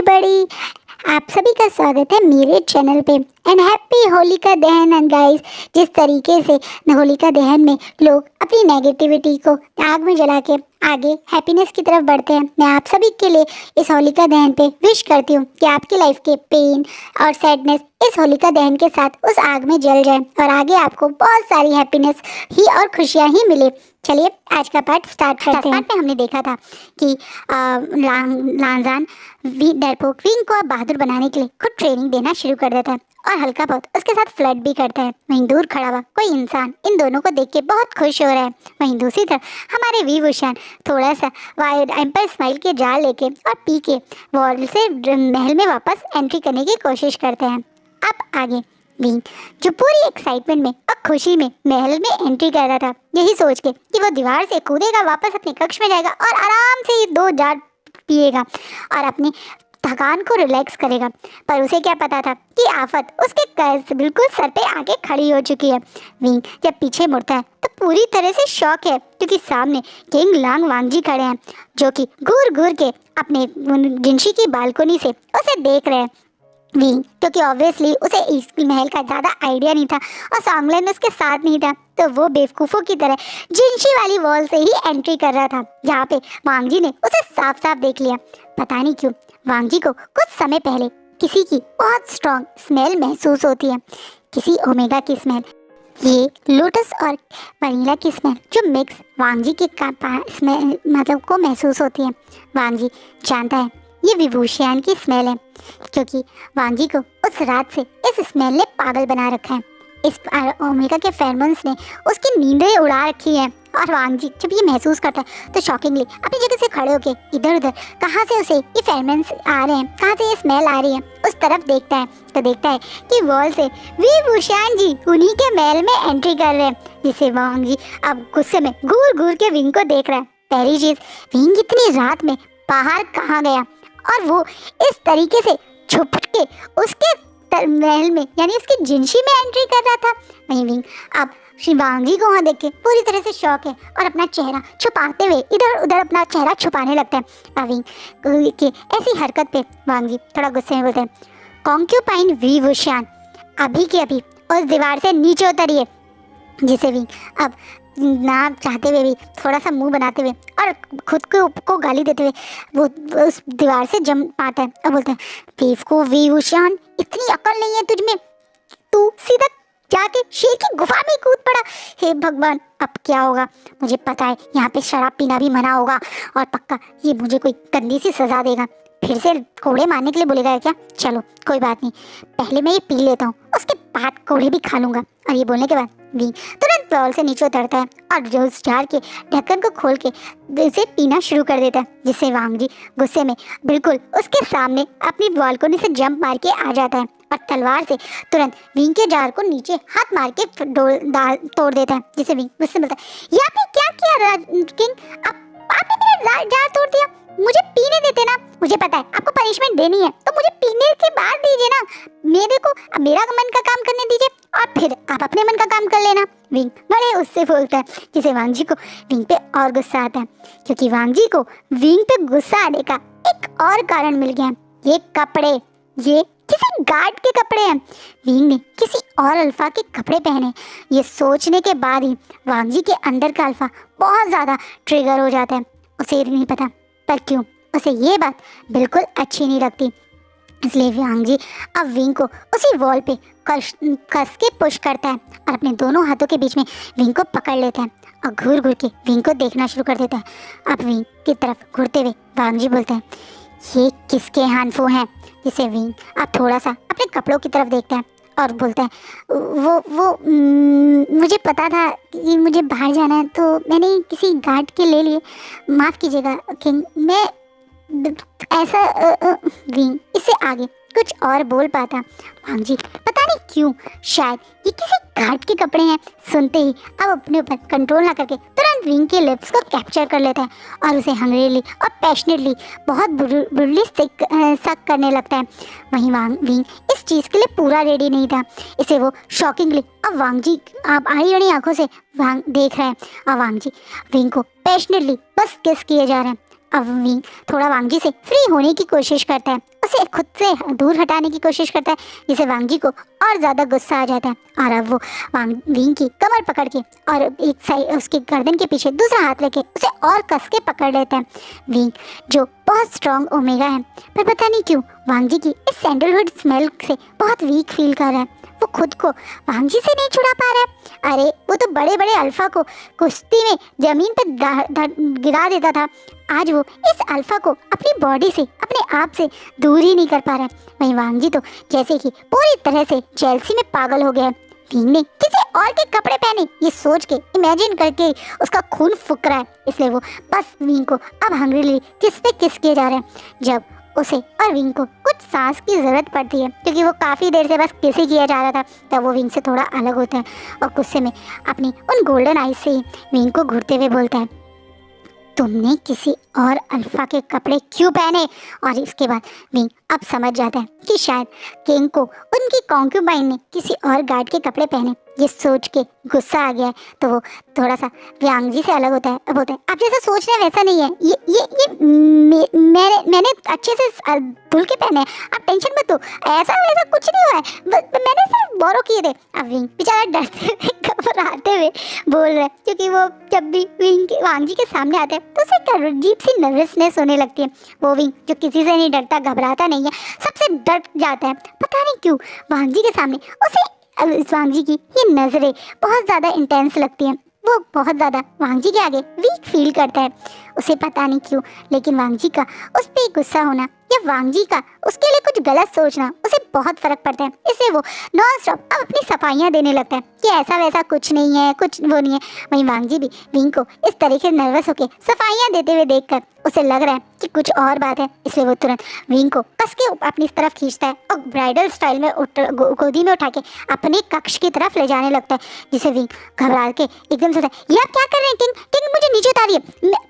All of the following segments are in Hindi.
एवरीबॉडी, आप सभी का स्वागत है मेरे चैनल पे एंड हैप्पी होलिका दहन। एंड गाइस, जिस तरीके से होलिका दहन में लोग अपनी नेगेटिविटी को आग में जला के आगे हैप्पीनेस की तरफ बढ़ते हैं, मैं आप सभी के लिए इस होलिका दहन पे विश करती हूँ कि आपकी लाइफ के पेन और सैडनेस इस होलिका दहन के साथ उस आग में जल जाए और आगे आपको बहुत सारी हैप्पीनेस ही और खुशियाँ ही मिले। चलिए आज का पार्ट स्टार्ट करते हैं। पार्ट में हमने देखा था कि लांजान डरपोक विंग को बहादुर बनाने के लिए खुद ट्रेनिंग देना शुरू कर देता है और हल्का बहुत उसके साथ फ्लर्ट भी करता है। वहीं दूर खड़ा हुआ कोई इंसान इन दोनों को देख के बहुत खुश हो रहा है। वहीं दूसरी तरफ हमारे वी भूषण थोड़ा सा वाइड एम्पर स्माइल के जाल लेके और पी के वॉल से महल में वापस एंट्री करने की कोशिश करते हैं। अब आगे विंग जो पूरी एक्साइटमेंट में और खुशी में महल में एंट्री कर रहा था, यही सोच के कि वो दीवार से कूदेगा, वापस अपने कक्ष में जाएगा और आराम से ही 2 जार पिएगा और अपनी थकान को रिलैक्स करेगा। पर उसे क्या पता था कि आफत उसके बिल्कुल सर पे आके खड़ी हो चुकी है। विंग जब पीछे मुड़ता है तो पूरी तरह से शॉक है क्योंकि सामने किंग लांग वांगजी खड़े हैं जो कि घूर घूर के अपने जिनशी की बालकोनी से उसे देख रहे हैं। विंग क्योंकि ऑब्वियसली उसे इस महल का ज़्यादा आइडिया नहीं था और सॉन्गलैंड उसके साथ नहीं था, तो वो बेवकूफ़ों की तरह जिनशी वाली वॉल से ही एंट्री कर रहा था जहाँ पे वांगजी ने उसे साफ साफ देख लिया। पता नहीं क्यों वांगजी को कुछ समय पहले किसी की बहुत स्ट्रॉन्ग स्मेल महसूस होती है, किसी ओमेगा की स्मेल। ये लोटस और वनीला की स्मेल जो मिक्स वांगजी के स्मेल मतलब को महसूस होती है। वांगजी जानता है ये विभूषण की स्मेल है क्योंकि वांगजी को उस रात से इस स्मेल ने पागल बना रखा है। इस ओमेगा के फेरोमोन्स ने उसकी नींदें उड़ा रखी है और वांगजी जब ये महसूस करता है तो शॉकिंगली अपनी जगह से खड़े होकर इधर उधर कहाँ से उसे ये फेरोमोन्स आ रहे हैं, कहाँ से ये स्मेल आ रही है, उस तरफ देखता है तो देखता है कि वॉल से विभूषण जी उन्हीं के महल में एंट्री कर रहे हैं, जिसे वांगजी अब गुस्से में घूर घूर के विंग को देख रहा है। पहली चीज, विंग इतनी रात में बाहर कहाँ गया और वो इस तरीके से छुप के उसके महल में यानी उसकी जिनशी में एंट्री कर रहा था। वहीं विंग अब श्री वांगजी को वहाँ देख के पूरी तरह से शॉक है और अपना चेहरा छुपाते हुए इधर उधर अपना चेहरा छुपाने लगता है। विंग की ऐसी हरकत पे वांगजी थोड़ा गुस्से में बोलते हैं, कॉन्क्यूपाइन विभूषण अभी के अभी उस दीवार से नीचे उतरिए। जिसे विंग अब ना चाहते हुए भी थोड़ा सा मुंह बनाते हुए और खुद को गाली देते हुए वो उस दीवार से जम पाता है और बोलते हैं, बेवकूफ विभूषण, इतनी अकल नहीं है तुझ में, तू सीधा जाके शेर की गुफा में कूद पड़ा। हे भगवान, अब क्या होगा? मुझे पता है यहाँ पे शराब पीना भी मना होगा और पक्का ये मुझे कोई गंदी सी सजा देगा, फिर से कोड़े मारने के लिए बोलेगा क्या? चलो कोई बात नहीं, पहले मैं ये पी लेता हूँ, उसके बाद कोड़े भी खा लूँगा। और ये बोलने के बाद विंग तुरंत वॉल से नीचे उतरता है और जो उस जार के ढक्कन को खोल के इसे पीना शुरू कर देता है, जिससे वांगजी गुस्से में बिल्कुल उसके सामने अपनी बालकोनी से जंप मार के आ जाता है और तलवार से तुरंत विंग के जार को नीचे हाथ मार के तोड़ देता है। जिसे विंग गुस्से में बोलता है, यहाँ पे क्या किया किंग, आपने मेरा जार तोड़ दिया, मुझे पीने देते ना, मुझे पता है आपको पनिशमेंट देनी है तो मुझे पीने के बाद दीजिए ना, मेरे को मेरा मन का काम करने दीजिए और फिर आप अपने मन का काम कर लेना। विंग बड़े उससे बोलता है, जिसे वांगजी को विंग पे और गुस्सा आता है क्योंकि वांगजी को विंग पे गुस्सा आने का एक और कारण मिल गया। ये कपड़े, ये किसी गार्ड के कपड़े हैं। विंग ने किसी और अल्फा के कपड़े पहने, ये सोचने के बाद ही वांगजी के अंदर का अल्फा बहुत ज़्यादा ट्रिगर हो जाता है। उसे नहीं पता पर क्यों उसे ये बात बिल्कुल अच्छी नहीं लगती, इसलिए वांगजी अब विंग को उसी वॉल पे कस के पुश करता है और अपने दोनों हाथों के बीच में विंग को पकड़ लेता है और घूर घूर के विंग को देखना शुरू कर देता है। अब विंग की तरफ घूरते हुए वांगजी बोलता है, ये किसके हानफू हैं? जिसे विंग अब थोड़ा सा अपने कपड़ों की तरफ देखता है और बोलता है, वो मुझे पता था कि मुझे बाहर जाना है तो मैंने किसी गार्ड के ले लिए, माफ़ कीजिएगा किंग, मैं ऐसा विंग इससे आगे कुछ और बोल पाता। वांगजी पता नहीं क्यों, शायद ये किसी गार्ड के कपड़े हैं, सुनते ही अब अपने ऊपर कंट्रोल ना करके तुरंत विंग के लिप्स को कैप्चर कर लेता है और उसे हंग्रीली और पैशनेटली बहुत बुरली सक करने लगता है। वहीं विंग इस चीज़ के लिए पूरा रेडी नहीं था, इसे वो शॉकिंगली अब वांगजी आप आई बड़ी आंखों से देख रहे हैं और वांगजी विंग को पैशनेटली बस किस किए जा रहे हैं। अब विंग थोड़ा वांगजी से फ्री होने की कोशिश करता है, उसे खुद से दूर हटाने की कोशिश करता है, जिसे वांग जी को और ज़्यादा गुस्सा आ जाता है और अब वो विंग की कमर पकड़ के और एक साइड उसके गर्दन के पीछे दूसरा हाथ लेके उसे और कस के पकड़ लेता है। विंग जो बहुत स्ट्रॉन्ग ओमेगा है, पर पता नहीं क्यों वांग जी की इस सैंडलवुड स्मेल से बहुत वीक फील कर रहा है। वो खुद को वांग जी से नहीं छुड़ा पा रहा है। अरे वो तो बड़े बड़े अल्फा को कुश्ती में जमीन पर गिरा देता था, आज वो इस अल्फा को अपनी बॉडी से अपने आप से दूर ही नहीं कर पा रहा है। वहीं वांग जी तो जैसे कि पूरी तरह से जेलसी में पागल हो गया है। विंग ने किसी और के कपड़े पहने ये सोच के इमेजिन करके उसका खून फूक रहा है, इसलिए वो बस विंग को अब हंग्रीली किस पे किस किए जा रहे हैं। जब उसे और विंग को कुछ सांस की ज़रूरत पड़ती है, क्योंकि वो काफ़ी देर से बस किस ही किया जा रहा था, तब वो विंग से थोड़ा अलग होता है और गुस्से में अपनी उन गोल्डन आइज से ही विंग को घूरते हुए बोलता है, तुमने किसी और अल्फा के कपड़े क्यों पहने। और इसके बाद विंग अब समझ जाता है कि शायद किंग को उनकी कॉन्क्यूबाइन ने किसी और गार्ड के कपड़े पहने। ये सोच के गुस्सा आ गया है तो वो थोड़ा सा वांग जी से अलग होता है। अब बोलता है, आप जैसा सोच रहे हैं वैसा नहीं है, मैंने अच्छे से धुल के पहने, आप टेंशन मत लो, ऐसा वैसा कुछ नहीं हुआ है, मैंने सिर्फ बोरो किए थे। अब विंग बेचारा डरते हुए घबराते हुए बोल रहा है, क्योंकि वो जब भी वांग जी के सामने आता है तो उसे एक अजीब सी नर्वसनेस होने लगती है। वो विंग जो किसी से नहीं डरता, घबराता नहीं है, सबसे डर जाता है, पता नहीं क्यों वांग जी के सामने उसे वांग जी की ये नज़रें बहुत ज़्यादा इंटेंस लगती हैं। वो बहुत ज़्यादा वांग जी के आगे वीक फील करता है, उसे पता नहीं क्यों, लेकिन वांग जी का उस पर गुस्सा होना या वांग जी का उसके लिए कुछ गलत सोचना उसे बहुत फ़र्क पड़ता है। इसलिए वो नॉन स्टॉप अब अपनी सफाइयाँ देने लगता है कि ऐसा वैसा कुछ नहीं है, कुछ वो नहीं है। वहीं वांग जी भी विंग को इस तरीके से नर्वस होकर सफाइयाँ देते हुए देखकर उसे लग रहा है कि कुछ और बात है, इसलिए वो तुरंत विंग को कस के अपनी तरफ खींचता है और ब्राइडल स्टाइल में गोदी में उठा के अपने कक्ष की तरफ ले जाने लगता है, जिसे विंग घबरा के एकदम से, ये आप क्या कर रहे हैं किंग, किंग मुझे नीचे उतारिए,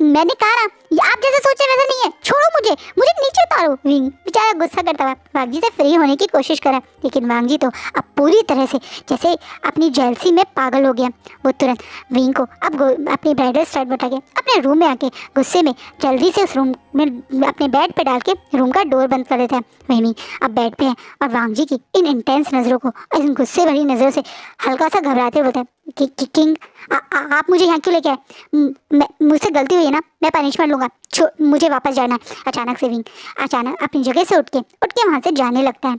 मैंने कहा ना आप जैसे सोचे वैसा नहीं है, छोड़ो मुझे नीचे उतारो। विंग बेचारा गुस्सा करता हुआ वांग जी से फ्री होने की कोशिश करा, लेकिन वांग जी तो अब पूरी तरह से जैसे अपनी जेलसी में पागल हो गया। वो तुरंत विंग को अब अपनी ब्राइडल स्टाइल बता के अपने रूम में आके गुस्से में जल्दी से उस रूम में अपने बेड पे डाल के रूम का डोर बंद कर देता है। वहीं अब बेड पे है और वांग जी की इन इंटेंस नज़रों को, इन गुस्से भरी नज़रों से हल्का सा घबराते हुए बोलता है कि किंग आप मुझे यहाँ क्यों लेके आए, मुझसे गलती हुई है ना, मैं पनिशमेंट लूँगा, मुझे वापस जाना है। अचानक से विंग अपनी जगह से उठ के वहाँ से जाने लगता है,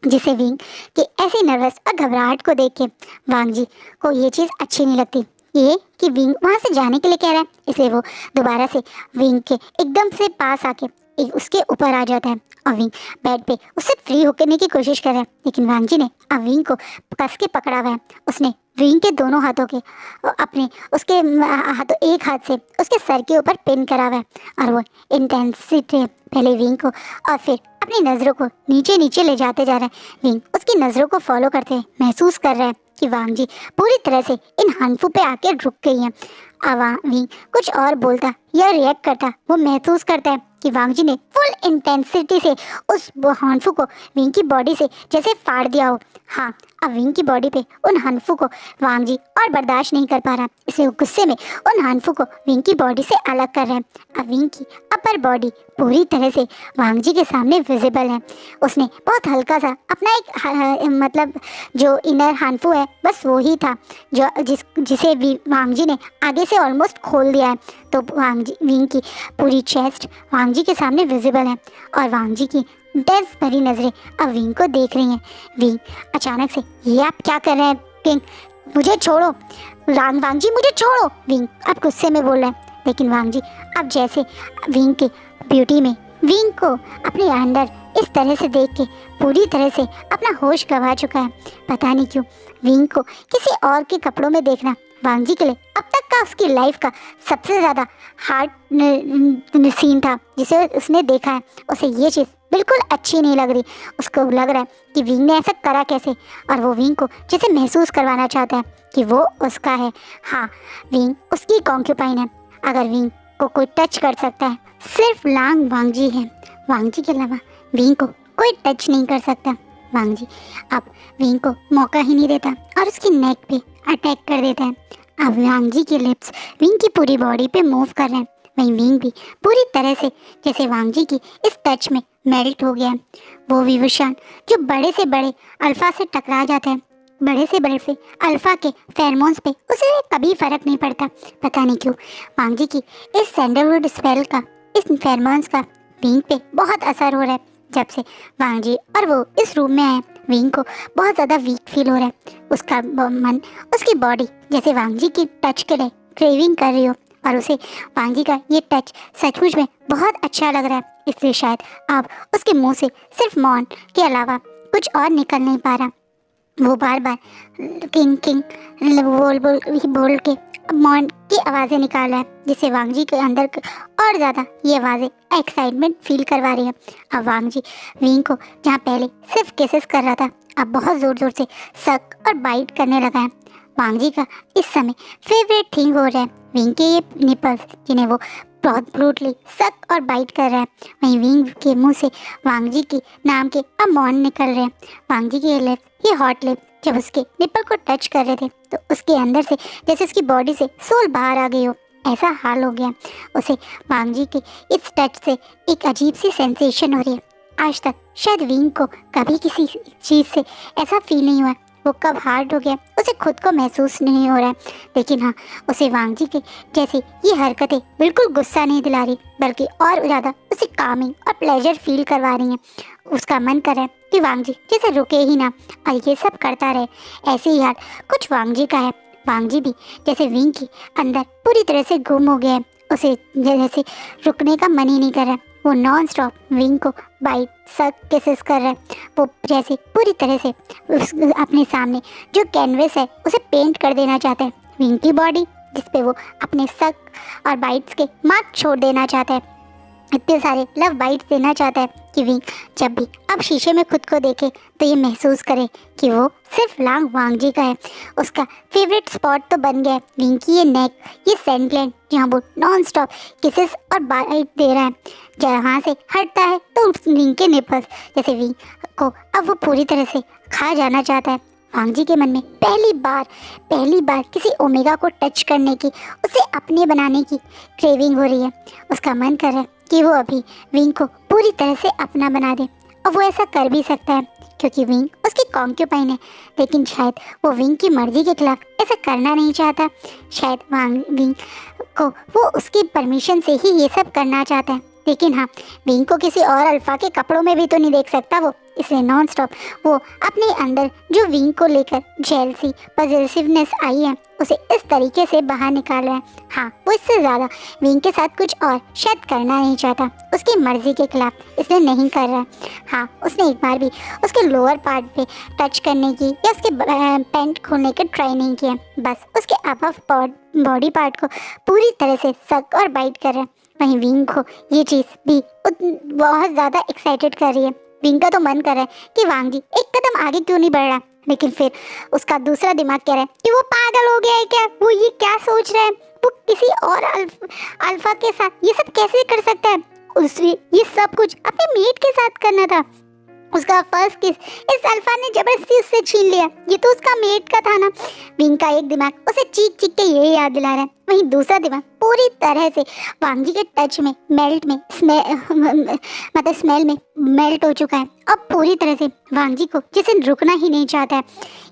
जिसे विंग के ऐसे नर्वस और घबराहट को देख के वांग जी को ये चीज़ अच्छी नहीं लगती, ये कि विंग वहाँ से जाने के लिए कह रहा है। इसलिए वो दोबारा से विंग के एकदम से पास आके उसके ऊपर आ जाता है और विंग बेड पे उससे फ्री होने की कोशिश कर रहा है, लेकिन वांग जी ने अब विंग को कस के पकड़ा हुआ है। उसने विंग के दोनों हाथों के उसके हाथों एक हाथ से उसके सर के ऊपर पिन करा हुआ है और वो इंटेंसिटी पहले विंग को और फिर अपनी नज़रों को नीचे नीचे ले जाते जा रहा है। विंग उसकी नज़रों को फॉलो करते महसूस कर रहा है कि वांग जी पूरी तरह से इन हानफू पे आके रुक गई हैं। अब विंग कुछ और बोलता या रिएक्ट करता वो महसूस करता है कि वांग जी ने फुल इंटेंसिटी से उस हानफू को विंग की बॉडी से जैसे फाड़ दिया हो। हाँ, अब विंग की बॉडी पे उन हानफू को वांग जी और बर्दाश्त नहीं कर पा रहा, इसलिए वो गुस्से में उन हानफू को विंग की बॉडी से अलग कर रहे हैं। अब विंग की अपर बॉडी पूरी तरह से वांग जी के सामने विजिबल है। उसने बहुत हल्का सा अपना एक मतलब जो इनर हानफू है बस वो ही था जो जिसे वांग जी ने आगे से ऑलमोस्ट खोल दिया है। तो विंग की पूरी चेस्ट वांग जी के सामने विजिबल है और वांग जी की डेंस भरी नज़रें अब विंग को देख रही हैं। विंग अचानक से, ये आप क्या कर रहे हैं किंग, मुझे छोड़ो, वांग जी मुझे छोड़ो, विंग अब गुस्से में बोल रहा है। लेकिन वांग जी अब जैसे विंग की ब्यूटी में विंग को अपने अंदर इस तरह से देख के पूरी तरह से अपना होश गंवा चुका है। पता नहीं क्यों विंग को किसी और के कपड़ों में देखना वांग जी के लिए अब तक का उसकी लाइफ का सबसे ज़्यादा हार्ड सीन था जिसे उसने देखा है। उसे ये चीज़ बिल्कुल अच्छी नहीं लग रही। उसको लग रहा है कि विंग ने ऐसा करा कैसे, और वो विंग को जैसे महसूस करवाना चाहता है कि वो उसका है। हाँ, विंग उसकी कॉन्क्यूपाइन है। अगर विंग को कोई टच कर सकता है सिर्फ वांग जी है। वांग जी के अलावा विंग को कोई टच नहीं कर सकता। वांग जी अब विंग को मौका ही नहीं देता और उसकी नेक पे अटैक कर देता है। अब वांग जी के लिप्स विंग की पूरी बॉडी पे मूव कर रहे हैं। वहीं विंग भी पूरी तरह से जैसे वांग जी की इस टच में मेल्ट हो गया। वो विभूषण जो बड़े से बड़े अल्फा से टकरा जाता है, बड़े से बड़े से अल्फा के फेरोमोन्स पे उसे कभी फर्क नहीं पड़ता। पता नहीं क्यों वांग जी की इस सैंडलवुड स्पेल का, इस फेरोमोन्स का विंग पे बहुत असर हो रहा है। जब से वांग जी और वो इस रूम में आए, विंग को बहुत ज़्यादा वीक फील हो रहा है। उसका मन, उसकी बॉडी जैसे वांग जी की टच के लिए क्रेविंग कर रही हो, और उसे वांग जी का ये टच सचमुच में बहुत अच्छा लग रहा है। इसलिए शायद अब उसके मुंह से सिर्फ मौन के अलावा कुछ और निकल नहीं पा रहा। वो बार बार किंग किंग बोल के मौन की आवाज़ें निकाल रहा है, जिससे वांग जी के अंदर और ज़्यादा ये आवाज़ें एक्साइटमेंट फील करवा रही है। अब वांग जी विंग को जहाँ पहले सिर्फ किसेस कर रहा था, अब बहुत ज़ोर ज़ोर से सक और बाइट करने लगा है। वांग जी का इस समय फेवरेट थिंग हो रहा है विंग के ये निपल्स, जिन्हें वो बहुत ब्रूटली सक और बाइट कर रहा है। वहीं विंग के मुंह से वांग जी की नाम के अब मौन निकल रहे हैं। वांग जी के लिप, ये हॉट लिप जब उसके निपल को टच कर रहे थे तो उसके अंदर से जैसे उसकी बॉडी से सोल बाहर आ गई हो, ऐसा हाल हो गया उसे। वांग जी के इस टच से एक अजीब सी सेंसेशन हो रही है। आज तक शायद विंग को कभी किसी चीज़ से ऐसा फील नहीं हुआ। वो कब हार्ड हो गया उसे खुद को महसूस नहीं हो रहा है। लेकिन हाँ, उसे वांग जी के जैसे ये हरकतें बिल्कुल गुस्सा नहीं दिला रही, बल्कि और ज़्यादा उसे कामिंग और प्लेजर फील करवा रही हैं। उसका मन कर रहा है कि वांग जी जैसे रुके ही ना और ये सब करता रहे। ऐसे ही हाल कुछ वांग जी का है। वांग जी भी जैसे विंग के अंदर पूरी तरह से गुम हो गया है। उसे जैसे रुकने का मन ही नहीं कर रहा। वो नॉन स्टॉप विंग को बाइट, सक, किसेस कर रहा है। वो जैसे पूरी तरह से अपने सामने जो कैनवस है उसे पेंट कर देना चाहता है। विंग की बॉडी जिस पे वो अपने सक और बाइट्स के मार्क छोड़ देना चाहता है, इतने सारे लव बाइट्स देना चाहता है कि विंग जब भी अब शीशे में खुद को देखे तो ये महसूस करे कि वो सिर्फ लांग वांग जी का है। उसका फेवरेट स्पॉट तो बन गया है विंग की ये नेक, ये सेंट ग्लैंड, जहाँ वो नॉन स्टॉप किसेस और बाइट दे रहा है। जहाँ से हटता है तो विंग के निपल्स जैसे विंग को अब वो पूरी तरह से खा जाना चाहता है। वांग जी के मन में पहली बार किसी ओमेगा को टच करने की, उसे अपने बनाने की क्रेविंग हो रही है। उसका मन कर रहा है कि वो अभी विंग को पूरी तरह से अपना बना दे, और वो ऐसा कर भी सकता है क्योंकि विंग उसकी कॉन्क्यूपाइन है। लेकिन शायद वो विंग की मर्जी के खिलाफ ऐसा करना नहीं चाहता। शायद विंग को वो उसकी परमिशन से ही ये सब करना चाहता है। लेकिन हाँ, विंग को किसी और अल्फा के कपड़ों में भी तो नहीं देख सकता वो, इसलिए नॉन स्टॉप वो अपने अंदर जो विंग को लेकर जेलसी, पॉजिटिवनेस आई है उसे इस तरीके से बाहर निकाल रहा है। हाँ, वो इससे ज़्यादा विंग के साथ कुछ और शायद करना नहीं चाहता, उसकी मर्जी के खिलाफ, इसलिए नहीं कर रहा। हाँ, उसने एक बार भी उसके लोअर पार्ट पे टच करने की या उसके पैंट खोलने की ट्राई नहीं किया। बस उसके अबव बॉडी पार्ट को पूरी तरह से सक और बाइट कर रहा है। वहीं विंग को ये चीज़ भी बहुत ज़्यादा एक्साइटेड कर रही है। विंग का तो मन कर रहा है कि वांग जी एक कदम आगे क्यों नहीं बढ़ रहा, लेकिन फिर उसका दूसरा दिमाग कह रहा है कि वो पागल हो गया है क्या, वो ये क्या सोच रहा है, वो किसी और अल्फा के साथ ये सब कैसे कर सकता है। उसे ये सब कुछ अपने मेट के साथ करना था। उसका फर्स्ट किस इस अल्फा ने जबरदस्ती उससे छीन लिया, ये तो उसका मेट का था ना। विंग का एक दिमाग उसे चीख चीख के यही याद दिला रहा है, वहीं दूसरा दिमाग पूरी तरह से वांग जी के टच में स्मेल में मेल्ट हो चुका है। अब पूरी तरह से वांग जी को जैसे रुकना ही नहीं चाहता है।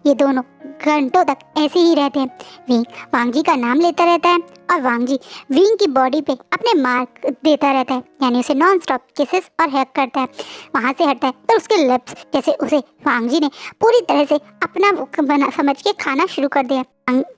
ये दोनों घंटों तक ऐसे ही रहते हैं। विंग वांग जी का नाम लेता रहता है और वांग जी विंग की बॉडी पे अपने मार्क देता रहता है, यानी उसे नॉन स्टॉप किसेस और हैक करता है। वहाँ से हटता है तो उसके लिप्स जैसे उसे वांग जी ने पूरी तरह से अपना बना समझ के खाना शुरू कर दिया।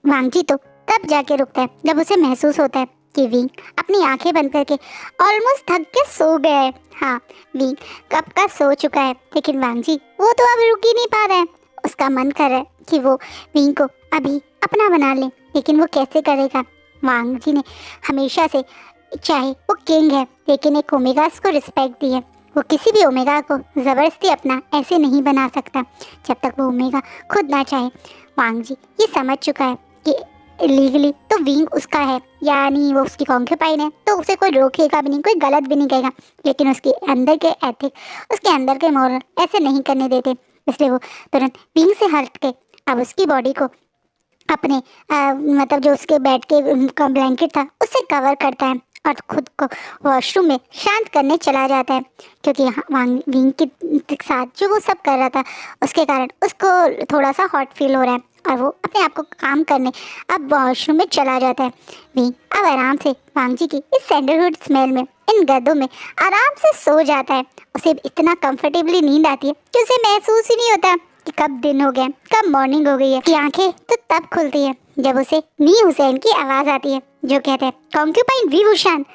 वांग जी तो तब जाके रुकता है जब उसे महसूस होता है कि विंग अपनी आंखें बंद करके ऑलमोस्ट थक के सो गया है। हाँ, विंग कब का सो चुका है, लेकिन वांग जी वो तो अब रुक ही नहीं पा रहा है। उसका मन कर रहा है कि वो विंग को अभी अपना बना ले, लेकिन वो कैसे करेगा। वांग जी ने हमेशा से, चाहे वो किंग है लेकिन एक ओमेगास को रिस्पेक्ट दी है। वो किसी भी ओमेगा को ज़बरदस्ती अपना ऐसे नहीं बना सकता जब तक वो ओमेगा खुद ना चाहे। वांग जी ये समझ चुका है कि लीगली तो विंग उसका है, यानी वो उसकी कॉन्क्यूपाइन है, तो उसे कोई रोकेगा भी नहीं, कोई गलत भी नहीं कहेगा। लेकिन उसके अंदर के एथिक, उसके अंदर के मॉरल ऐसे नहीं करने देते, इसलिए वो तुरंत विंग से हट के अब उसकी बॉडी को अपने मतलब जो उसके बेड के ब्लैंकेट था उससे कवर करता है और खुद को वॉशरूम में शांत करने चला जाता है, क्योंकि विंग के साथ जो वो सब कर रहा था उसके कारण उसको थोड़ा सा हॉट फील हो रहा है और वो अपने आप को काम करने अब वॉशरूम में चला जाता है। विंग अब आराम से वांग जी की इस सैंडलवुड स्मेल में, इन गद्दों में आराम से सो जाता है। उसे इतना कंफर्टेबली नींद आती है कि उसे महसूस ही नहीं होता कि कब दिन हो गया, कब मॉर्निंग हो गई है। कि आंखें तो तब खुलती है जब उसे नी हुसैन की आवाज़ आती है जो कहते हैं, कॉन्क्यूपाइन वी हुसैन,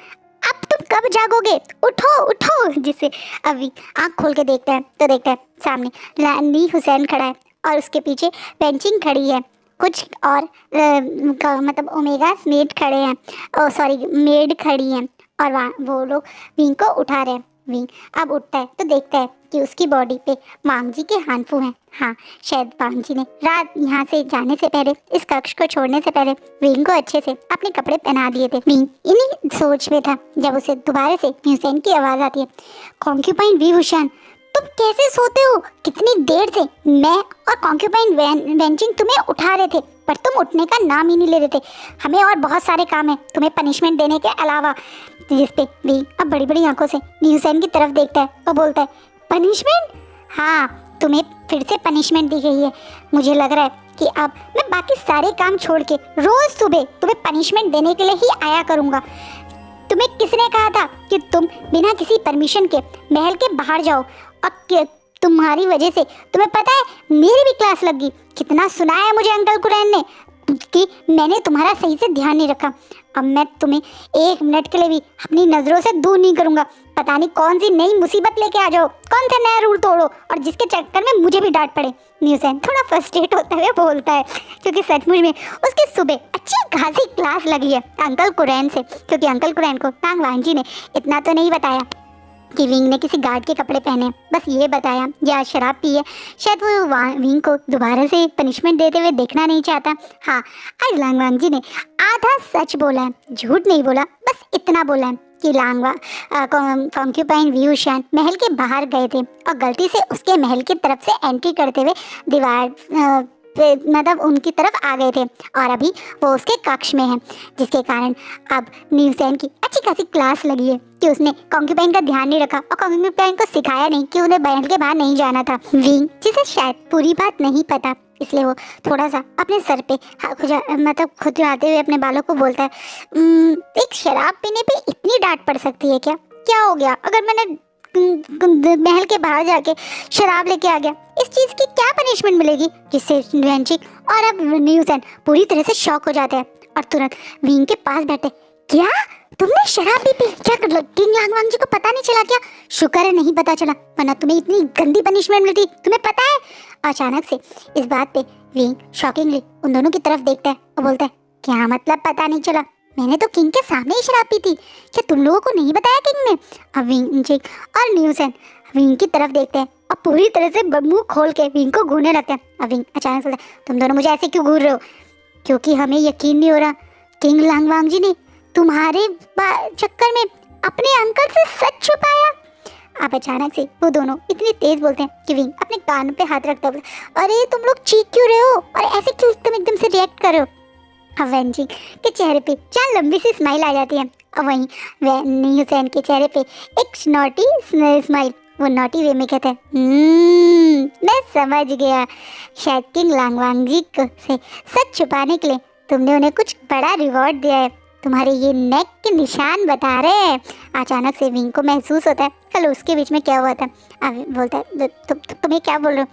अब तुम कब जागोगे, उठो उठो। जिससे अभी आँख खोल के देखता है तो देखता है सामने नी हुसैन खड़ा है और उसके पीछे बेंचिंग खड़ी है, कुछ और मतलब ओमेगा मेड खड़े हैं, ओ सॉरी मेड खड़ी हैं और वहाँ वो लोग विंग को उठा रहे हैं। विंग अब उठता है तो देखता है कि उसकी बॉडी पे वांग जी के हानफू हैं। हाँ, शायद वांग जी ने रात यहाँ से जाने से पहले, इस कक्ष को छोड़ने से पहले विंग को अच्छे से अपने कपड़े पहना दिए थे। विंग इन्हीं सोच में था जब उसे दोबारा से हुसैन की आवाज़ आती है, कॉन्क्यूपाइन वी हुसैन, तुम कैसे सोते हो, कितनी देर से मैं और कॉन्क्यूपाइन वेंचिंग तुम्हें उठा रहे थे पर तुम उठने का नाम ही नहीं ले रहे थे। हमें और बहुत सारे काम है तुम्हें पनिशमेंट देने के अलावा। जिस पे वी अब बड़ी बड़ी आंखों से हुसैन की तरफ देखता है और बोलता है, पनिशमेंट? हाँ, तुम्हें फिर से पनिशमेंट दी गई है। मुझे लग रहा है कि अब मैं बाकी सारे काम छोड़ के रोज सुबह तुम्हें पनिशमेंट देने के लिए ही आया करूँगा। तुम्हें किसने कहा था कि तुम बिना किसी परमिशन के महल के बाहर जाओ, और तुम्हारी वजह से तुम्हें पता है मेरी भी क्लास लग गई। कितना सुनाया है मुझे अंकल कुरैन ने कि मैंने तुम्हारा सही से ध्यान नहीं रखा। अब मैं तुम्हें एक मिनट के लिए भी अपनी नज़रों से दूर नहीं करूँगा। पता नहीं कौन सी नई मुसीबत लेके आ जाओ, कौन सा नया रूल तोड़ो और जिसके चक्कर में मुझे भी डांट पड़े। हुसैन थोड़ा फ्रस्ट्रेट होते हुए बोलता है, क्योंकि सचमुच में उसकी सुबह अच्छी खासी क्लास लगी है अंकल कुरैन से, क्योंकि अंकल कुरैन को वांग जी ने इतना तो नहीं बताया कि विंग ने किसी गार्ड के कपड़े पहने, बस ये बताया या शराब पी है। शायद वो विंग को दोबारा से पनिशमेंट देते हुए देखना नहीं चाहता। हाँ, आज वांग जी ने आधा सच बोला है, झूठ नहीं बोला, बस इतना बोला है कि कॉन्क्यूपाइन वी हुसैन महल के बाहर गए थे और गलती से उसके महल की तरफ से एंट्री करते हुए दीवार मतलब उनकी तरफ आ गए थे और अभी वो उसके कक्ष में है, जिसके कारण अब हुसैन की अच्छी खासी क्लास लगी है कि उसने कॉन्क्यूपाइन का ध्यान नहीं रखा और कॉन्क्यूपाइन को सिखाया नहीं कि उन्हें महल के बाहर नहीं जाना था। विंग जिसे शायद पूरी बात नहीं पता, इसलिए वो थोड़ा सा अपने सर पे मतलब खुजलाते हुए अपने बालों को बोलता है, एक शराब पीने पे इतनी डांट पड़ सकती है क्या? क्या हो गया अगर मैंने महल के बाहर जाके शराब लेके आ गया? इस चीज़ की क्या पनिशमेंट मिलेगी? जिससे वेंचिंग और अब हुसैन पूरी तरह से शॉक हो जाते हैं और तुरंत विंग के पास बैठे, क्या तुमने शराब भी पी? क्या किंग वांग जी को पता नहीं चला क्या? शुक्र है नहीं पता चला, वरना तुम्हें इतनी गंदी पनिशमेंट मिलती, तुम्हें पता है? अचानक से इस बात पे विंग शॉकिंगली उन दोनों की तरफ देखता है और बोलता है, क्या मतलब पता नहीं चला? मैंने तो किंग के सामने ही शराब पी थी, क्या तुम लोगों को नहीं बताया किंग ने? अब विंग और हुसैन विंग की तरफ देखते हैं और पूरी तरह से मुंह खोल के विंग को घूरने लगते हैं। अब विंग अचानक से, तुम दोनों मुझे ऐसे क्यों घूर रहे हो? क्योंकि हमें यकीन नहीं हो रहा किंग वांग जी ने तुम्हारे चक्कर में अपने अंकल से सच छुपाया। अब अचानक से वो दोनों इतनी तेज बोलते हैं कि विंग अपने कान पे हाथ रखता है, अरे तुम लोग चीख क्यों रहे हो और ऐसे क्यों तुम एकदम से रिएक्ट कर रहे हो? अब वेंचिंग के चेहरे पे चार लंबी सी स्माइल आ जाती है और वहीं हुसैन के चेहरे पे एक नॉटी स्माइल, वो नॉटी वे में कहते हैं, मैं समझ गया, शायद किंग वांग जी से सच छुपाने के लिए तुमने उन्हें कुछ बड़ा रिवॉर्ड दिया है, तुम्हारे ये नेक के निशान बता रहे हैं। अचानक से विंग को महसूस होता है कल उसके बीच में क्या हुआ था। अब बोलता है, तुम्हें क्या बोल रहे हो?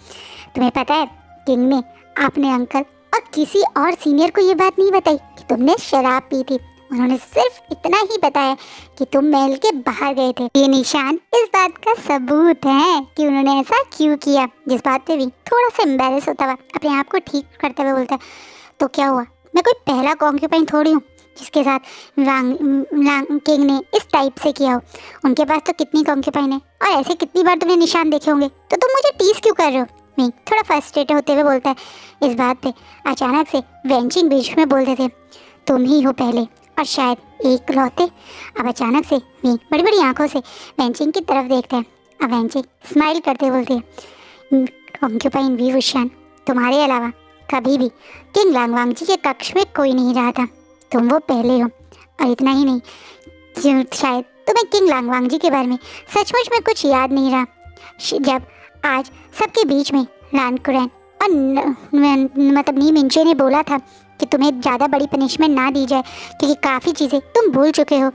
तुम्हें पता है किंग ने अपने अंकल और किसी और सीनियर को ये बात नहीं बताई कि तुमने शराब पी थी, उन्होंने सिर्फ इतना ही बताया कि तुम महल के बाहर गए थे। ये निशान इस बात का सबूत है कि उन्होंने ऐसा क्यों किया। जिस बात पे भी थोड़ा सा एम्बैरेस होता हुआ अपने आप को ठीक करते हुए बोलता है, तो क्या हुआ, मैं कोई पहला कॉन्क्यूपाइन थोड़ी हूँ जिसके साथ किंग ने इस टाइप से किया हो। उनके पास तो कितनी कॉन्क्यूपाइन है और ऐसे कितनी बार तुमने निशान देखे होंगे, तो तुम मुझे टीज क्यों कर रहे हो? मैं थोड़ा फ्रस्ट्रेटेड होते हुए बोलता है। इस बात पे अचानक से वेंचिंग बीच में बोलते थे, तुम ही हो पहले और शायद एक लौते। अब अचानक से मैं बड़ी बड़ी आंखों से वेंचिंग की तरफ देखते हैं। अब वेंचिंग स्माइल करते बोलती है, कॉन्क्यूपाइन वी हुसैन, तुम्हारे अलावा कभी भी किंग वांग जी के कक्ष में कोई नहीं रहा था, तुम वो पहले हो। और इतना ही नहीं, क्यों शायद तुम्हें किंग लांगवांग जी के बारे में सचमुच में कुछ याद नहीं रहा। जब आज सबके बीच में लान कुरैन और मतलब नी मिंचे ने बोला था कि तुम्हें ज़्यादा बड़ी पनिशमेंट ना दी जाए क्योंकि काफ़ी चीज़ें तुम भूल चुके हो,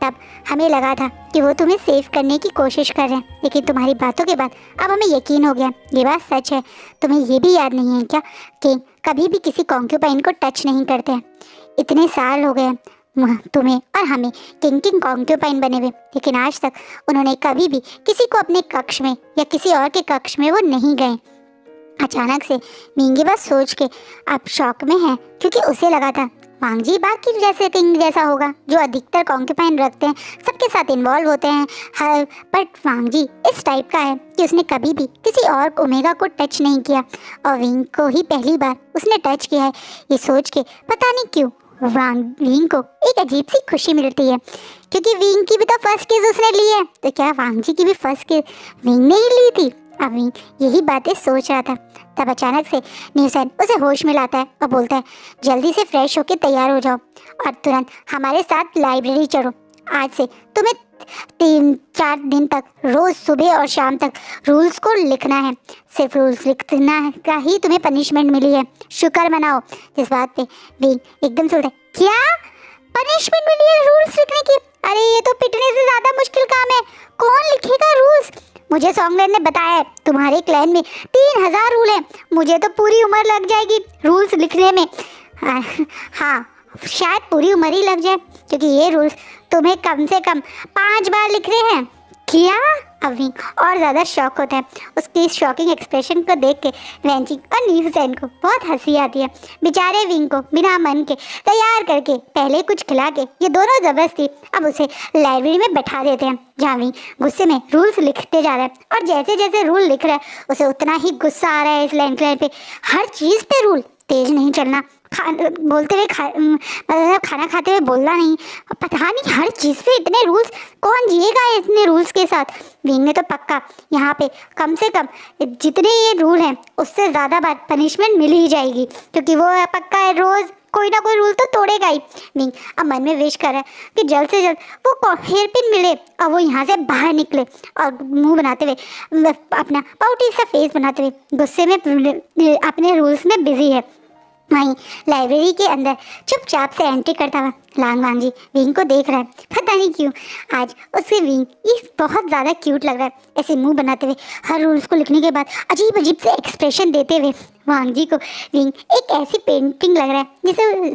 तब हमें लगा था कि वो तुम्हें सेव करने की कोशिश कर रहे हैं। लेकिन तुम्हारी बातों के बाद अब हमें यकीन हो गया ये बात सच है। तुम्हें ये भी याद नहीं है क्या कि कभी भी किसी कॉन्क्यूपाइन को टच नहीं करते हैं। इतने साल हो गए तुम्हें और हमें किंग कॉन्क्यूपाइन बने हुए, लेकिन आज तक उन्होंने कभी भी किसी को अपने कक्ष में या किसी और के कक्ष में वो नहीं गए। अचानक से मिंगी बस सोच के अब शॉक में है क्योंकि उसे लगा था वांग जी बाकी जैसे किंग जैसा होगा जो अधिकतर कॉन्क्यूपाइन रखते हैं, सबके साथ इन्वॉल्व होते हैं हर, बट वांग जी इस टाइप का है कि उसने कभी भी किसी और ओमेगा को टच नहीं किया और विंग को ही पहली बार उसने टच किया है। ये सोच के पता नहीं क्यों विंग को एक अजीब सी खुशी मिलती है क्योंकि विंग की भी तो फर्स्ट किस उसने ली है, तो क्या वांग जी की भी फर्स्ट किस विंग ने ही ली थी। अब विंग यही बातें सोच रहा था, तब अचानक से न्यूसन उसे होश में लाता है और बोलता है जल्दी से फ्रेश होकर तैयार हो जाओ और तुरंत हमारे साथ लाइब्रेरी चलो। आज से तुम्हें 3-4 दिन तक रोज़ सुबह और शाम तक रूल्स को लिखना है। सिर्फ रूल्स लिखना का ही तुम्हें पनिशमेंट मिली है, शुक्र मनाओ। जिस बात पे विंग एकदम से बोलता है क्या पनिशमेंट मिली है रूल्स लिखने की? अरे ये तो पिटने से ज़्यादा मुश्किल काम है, कौन लिखेगा रूल्स? मुझे सॉन्गलैंड ने बताया है तुम्हारे क्लैन में 3000 रूल हैं, मुझे तो पूरी उम्र लग जाएगी रूल्स लिखने में। हाँ शायद पूरी उम्र ही लग जाए क्योंकि ये रूल्स तुम्हें कम से कम 5 बार लिख रहे हैं। क्या? अब विंग और ज़्यादा शॉक होता है। उसकी इस शॉकिंग एक्सप्रेशन को देख के वेंचिंग और न्यूसेन को बहुत हंसी आती है। बेचारे विंग को बिना मन के तैयार करके पहले कुछ खिला के ये दोनों ज़बरदस्ती अब उसे लाइब्रेरी में बैठा देते हैं जहाँ विंग गुस्से में रूल्स लिखते जा रहा है और जैसे जैसे रूल लिख रहा है उसे उतना ही गुस्सा आ रहा है इस लैंडलाइन पे। हर चीज़ पे रूल, तेज नहीं चलना, बोलते हुए खाना खाते हुए बोलना नहीं, पता नहीं हर चीज़ पे इतने रूल्स, कौन जिएगा इतने रूल्स के साथ? विंग ने तो पक्का यहाँ पे कम से कम जितने ये रूल हैं उससे ज़्यादा बार पनिशमेंट मिल ही जाएगी क्योंकि वो पक्का है रोज़ कोई ना कोई रूल तो तोड़ेगा ही। विंग अब मन में विश कर रहा है कि जल्द से जल्द वो हेयर पिन मिले और वो यहाँ से बाहर निकले और मुंह बनाते हुए अपना पाउटी सा फेस बनाते हुए गुस्से में अपने रूल्स में बिजी है। वहीं लाइब्रेरी के अंदर चुपचाप से एंट्री करता हुआ लांगवांग जी विंग को देख रहा है। पता नहीं क्यों आज उसके विंग इस बहुत ज़्यादा क्यूट लग रहा है, ऐसे मुंह बनाते हुए हर रूल्स को लिखने के बाद अजीब अजीब से एक्सप्रेशन देते हुए वांग जी को विंग एक ऐसी पेंटिंग लग रहा है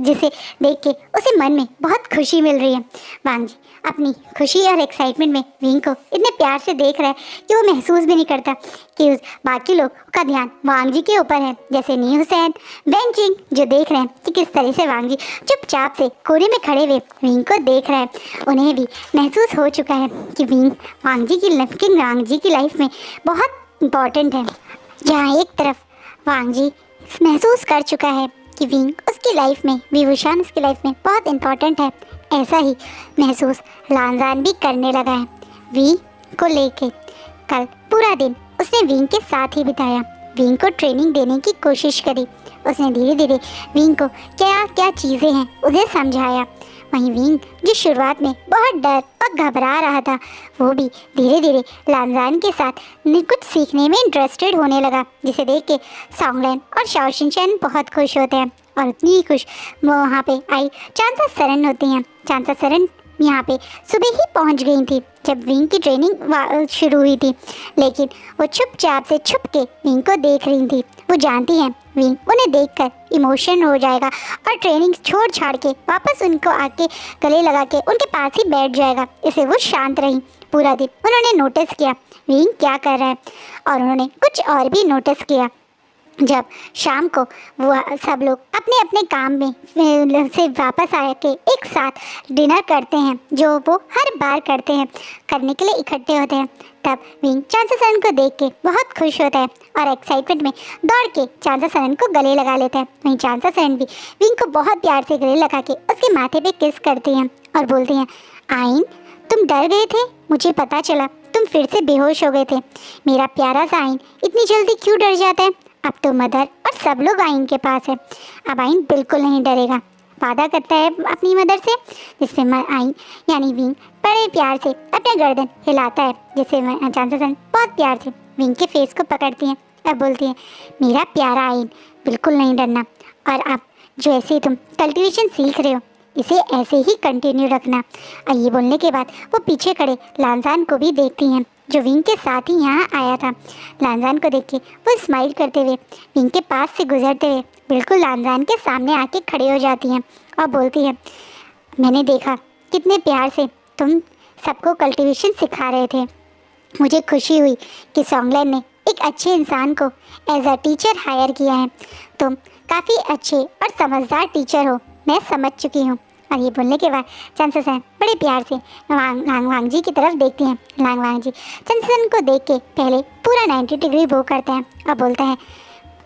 जिसे देख के उसे मन में बहुत खुशी मिल रही है। वांग जी अपनी खुशी और एक्साइटमेंट में विंग को इतने प्यार से देख रहा है कि वो महसूस भी नहीं करता कि उस बाकी लोग का ध्यान वांग जी के ऊपर है, जैसे न्यूसेन, वेंचिंग जो देख रहे हैं कि किस तरह से वांग जी चुपचाप से कोने में खड़े हुए विंग को देख रहा है। उन्हें भी महसूस हो चुका है कि विंग वांग जी की लाइफ में बहुत इम्पॉर्टेंट है। जहाँ एक तरफ वांग जी महसूस कर चुका है कि विंग उसकी लाइफ में, विभूषण उसकी लाइफ में बहुत इम्पॉर्टेंट है, ऐसा ही महसूस लांजान भी करने लगा है। विंग को लेके कल पूरा दिन उसने विंग के साथ ही बिताया, विंग को ट्रेनिंग देने की कोशिश करी। उसने धीरे धीरे विंग को क्या क्या चीज़ें हैं उसे समझाया। वहीं विंग जो शुरुआत में बहुत डर और घबरा रहा था वो भी धीरे धीरे लांजान के साथ कुछ सीखने में इंटरेस्टेड होने लगा, जिसे देख के सॉन्गलैंड और शाओशिनचैन बहुत खुश होते हैं और उतनी ही खुश वो वहाँ पे आई चांसा सरन होती हैं। चांसा सरन यहाँ पे सुबह ही पहुँच गई थी जब विंग की ट्रेनिंग शुरू हुई थी, लेकिन वो चुपचाप से छुप के विंग को देख रही थी। वो जानती हैं विंग उन्हें देखकर इमोशन हो जाएगा और ट्रेनिंग छोड़ छाड़ के वापस उनको आके गले लगा के उनके पास ही बैठ जाएगा, इससे वो शांत रही। पूरा दिन उन्होंने नोटिस किया विंग क्या कर रहा है और उन्होंने कुछ और भी नोटिस किया। जब शाम को वो सब लोग अपने अपने काम में से वापस आए के एक साथ डिनर करते हैं, जो वो हर बार करने के लिए इकट्ठे होते हैं, तब विंग चांसा सरन को देख के बहुत खुश होता है और एक्साइटमेंट में दौड़ के चांसा सरन को गले लगा लेता है। वहीं चांसा सरन भी विंग को बहुत प्यार से गले लगा के उसके माथे पे किस करती हैं और बोलती हैं, आइन तुम डर गए थे, मुझे पता चला तुम फिर से बेहोश हो गए थे। मेरा प्यारा सा आइन इतनी जल्दी क्यों डर जाता है? अब तो मदर और सब लोग आइन के पास है, अब आइन बिल्कुल नहीं डरेगा। वादा करता है अपनी मदर से, जिसमें आई यानी विंग बड़े प्यार से अपना गर्दन हिलाता है, जिससे चांसेसन बहुत प्यार से विंग के फेस को पकड़ती हैं और बोलती है, मेरा प्यारा आइन, बिल्कुल नहीं डरना, और आप जो ऐसे तुम कल्टीवेशन सीख रहे हो इसे ऐसे ही कंटिन्यू रखना। और ये बोलने के बाद वो पीछे खड़े लांजान को भी देखती हैं, जो विंग के साथ ही यहाँ आया था। लांजान को देख के वो स्माइल करते हुए विंग के पास से गुजरते हुए बिल्कुल लांजान के सामने आके खड़े हो जाती हैं और बोलती है, मैंने देखा कितने प्यार से तुम सबको कल्टीवेशन सिखा रहे थे। मुझे खुशी हुई कि सॉन्गलैंड ने एक अच्छे इंसान को एज अ टीचर हायर किया है। तुम काफ़ी अच्छे और समझदार टीचर हो, मैं समझ चुकी हूँ। और ये बोलने के बाद चांसेसन बड़े प्यार से लांग वांग जी की तरफ देखती हैं। लांग वांग जी चांसेसन को देख के पहले पूरा 90 डिग्री वो करते हैं और बोलते हैं,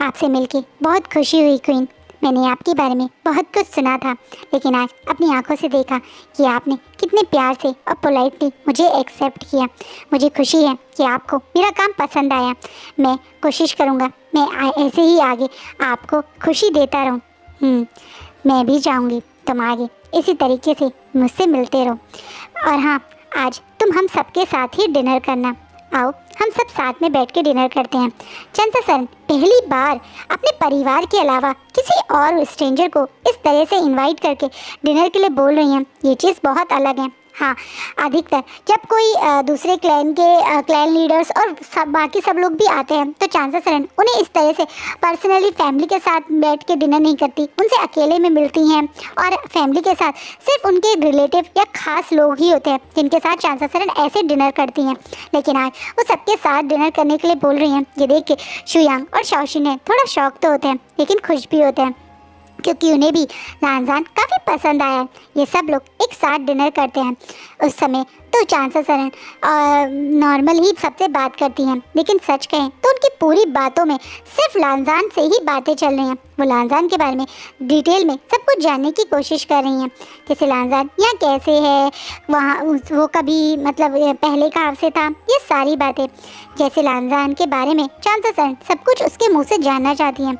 आपसे मिलके बहुत खुशी हुई क्वीन। मैंने आपके बारे में बहुत कुछ सुना था, लेकिन आज अपनी आंखों से देखा कि आपने कितने प्यार से और पोलाइटली मुझे एक्सेप्ट किया। मुझे खुशी है कि आपको मेरा काम पसंद आया। मैं कोशिश करूँगा मैं ऐसे ही आगे आपको खुशी देता रहूँ। मैं भी चाहूँगी तुम आगे इसी तरीके से मुझसे मिलते रहो। और हाँ, आज तुम हम सबके साथ ही डिनर करना। आओ हम सब साथ में बैठ के डिनर करते हैं। चांसेसन पहली बार अपने परिवार के अलावा किसी और स्ट्रेंजर को इस तरह से इनवाइट करके डिनर के लिए बोल रही हैं। ये चीज़ बहुत अलग है। हाँ, अधिकतर जब कोई दूसरे क्लैन के क्लैन लीडर्स और बाकी सब लोग भी आते हैं तो चांसेसन उन्हें इस तरह से पर्सनली फैमिली के साथ बैठ के डिनर नहीं करती, उनसे अकेले में मिलती हैं। और फैमिली के साथ सिर्फ उनके रिलेटिव या ख़ास लोग ही होते हैं जिनके साथ चांसेसन ऐसे डिनर करती हैं। लेकिन आज वो सबके साथ डिनर करने के लिए बोल रही हैं। ये देख के शुयांग और शाओशिन है थोड़ा शौक तो होते हैं, लेकिन खुश भी होते हैं, क्योंकि उन्हें भी लांजान काफ़ी पसंद आया। ये सब लोग एक साथ डिनर करते हैं। उस समय तो चांसेसन नॉर्मल ही सबसे बात करती हैं, लेकिन सच कहें तो उनकी पूरी बातों में सिर्फ लांजान से ही बातें चल रही हैं। वो लांजान के बारे में डिटेल में सब कुछ जानने की कोशिश कर रही हैं, जैसे लांजान यहाँ कैसे है, वहाँ वो कभी मतलब पहले कहाँ से था, ये सारी बातें। जैसे लांजान के बारे में चांसेसन सब कुछ उसके मुँह से जानना चाहती हैं।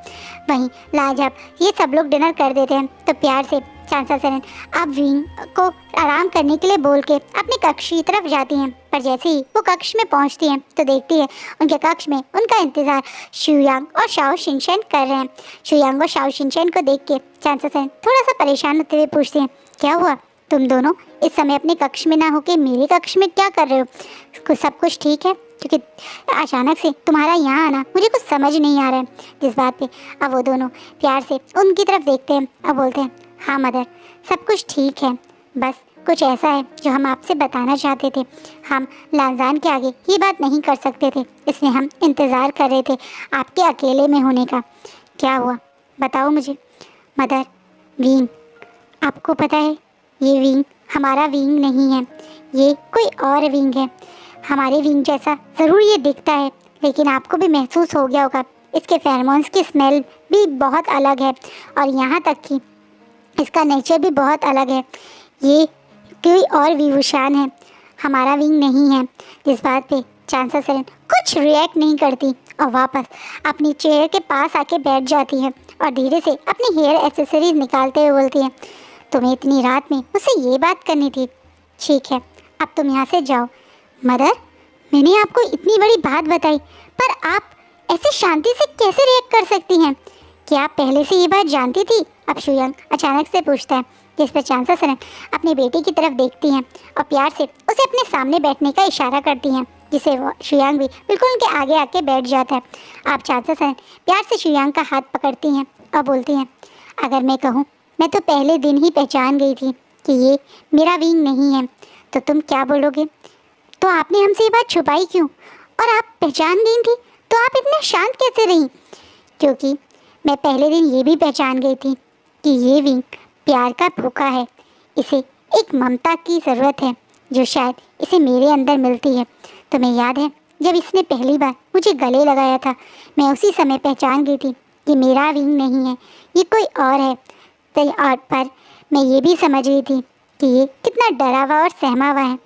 वहीं जब ये सब लोग डिनर कर देते हैं तो प्यार से चांसेसन अब विंग को आराम करने के लिए बोल के अपने कक्ष की तरफ जाती हैं। पर जैसे ही वो कक्ष में पहुंचती हैं तो देखती है उनके कक्ष में उनका इंतज़ार शुयांग और शाओ शिनचैन कर रहे हैं। शुयांग और शाओ शिनचैन को देख के चांसेसन थोड़ा सा परेशान होते हुए पूछते हैं, क्या हुआ, तुम दोनों इस समय अपने कक्ष में ना होके मेरे कक्ष में क्या कर रहे हो? सब कुछ ठीक है? क्योंकि अचानक से तुम्हारा यहाँ आना मुझे कुछ समझ नहीं आ रहा है। जिस बात पे अब वो दोनों प्यार से उनकी तरफ देखते हैं और बोलते हैं, हाँ मदर, सब कुछ ठीक है, बस कुछ ऐसा है जो हम आपसे बताना चाहते थे। हम लांजान के आगे ये बात नहीं कर सकते थे, इसलिए हम इंतज़ार कर रहे थे आपके अकेले में होने का। क्या हुआ, बताओ मुझे। मदर, विंग, आपको पता है ये विंग हमारा विंग नहीं है, ये कोई और विंग है। हमारे विंग जैसा ज़रूर ये दिखता है, लेकिन आपको भी महसूस हो गया होगा इसके फेरोमोन्स की स्मेल भी बहुत अलग है, और यहाँ तक कि इसका नेचर भी बहुत अलग है। ये कोई और विभूषण है, हमारा विंग नहीं है। जिस बात पे चांसेसन कुछ रिएक्ट नहीं करती और वापस अपनी चेयर के पास आके बैठ जाती है और धीरे से अपनी हेयर एक्सेसरीज निकालते हुए बोलती है, तुम्हें इतनी रात में मुझसे ये बात करनी थी? ठीक है, अब तुम यहाँ से जाओ। मदर, मैंने आपको इतनी बड़ी बात बताई, पर आप ऐसे शांति से कैसे रिएक्ट कर सकती हैं? क्या आप पहले से ये बात जानती थी? अब शुयांग अचानक से पूछता है, जिस पर चांसेसन अपनी बेटी की तरफ देखती हैं और प्यार से उसे अपने सामने बैठने का इशारा करती हैं, जिसे शुयांग भी बिल्कुल उनके आगे आके बैठ जाता है। आप चांसेसन प्यार से शुयांग का हाथ पकड़ती हैं और बोलती हैं, अगर मैं कहूँ, मैं तो पहले दिन ही पहचान गई थी कि ये मेरा विंग नहीं है, तो तुम क्या बोलोगे? तो आपने हमसे ये बात छुपाई क्यों? और आप पहचान गई थी तो आप इतने शांत कैसे रहीं? क्योंकि मैं पहले दिन ये भी पहचान गई थी कि ये विंग प्यार का भूखा है, इसे एक ममता की ज़रूरत है जो शायद इसे मेरे अंदर मिलती है। तुम्हें याद है जब इसने पहली बार मुझे गले लगाया था, मैं उसी समय पहचान गई थी कि मेरा विंग नहीं है, ये कोई और है। और पर मैं ये भी समझ गई थी कि ये कितना डरा हुआ और सहमा हुआ है,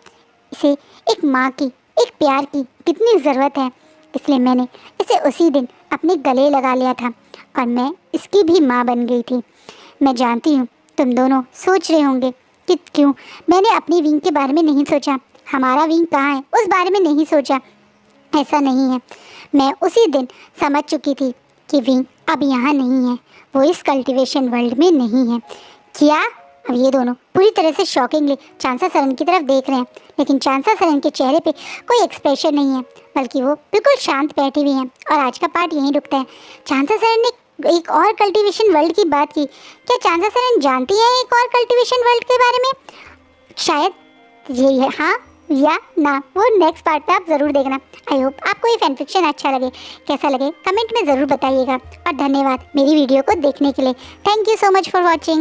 इसे एक माँ की, एक प्यार की कितनी ज़रूरत है। इसलिए मैंने इसे उसी दिन अपने गले लगा लिया था और मैं इसकी भी माँ बन गई थी। मैं जानती हूँ तुम दोनों सोच रहे होंगे कि क्यों मैंने अपनी विंग के बारे में नहीं सोचा, हमारा विंग कहाँ है उस बारे में नहीं सोचा। ऐसा नहीं है, मैं उसी दिन समझ चुकी थी कि विंग अब यहाँ नहीं है, वो इस कल्टीवेशन वर्ल्ड में नहीं है। क्या? अब ये दोनों पूरी तरह से शॉकिंगली चांसा सरन की तरफ देख रहे हैं, लेकिन चांसा सरन के चेहरे पे कोई एक्सप्रेशन नहीं है, बल्कि वो बिल्कुल शांत बैठी हुई हैं। और आज का पार्ट यहीं रुकता है। चांसा सरन ने एक और कल्टीवेशन वर्ल्ड की बात की। क्या चांसा सरन जानती है एक और कल्टीवेशन वर्ल्ड के बारे में? शायद ये है, हाँ या ना, वो नेक्स्ट पार्ट पे आप ज़रूर देखना। आई होप आपको ये फैन फिक्शन अच्छा लगे। कैसा लगे कमेंट में ज़रूर बताइएगा। और धन्यवाद मेरी वीडियो को देखने के लिए। Thank you so much for watching.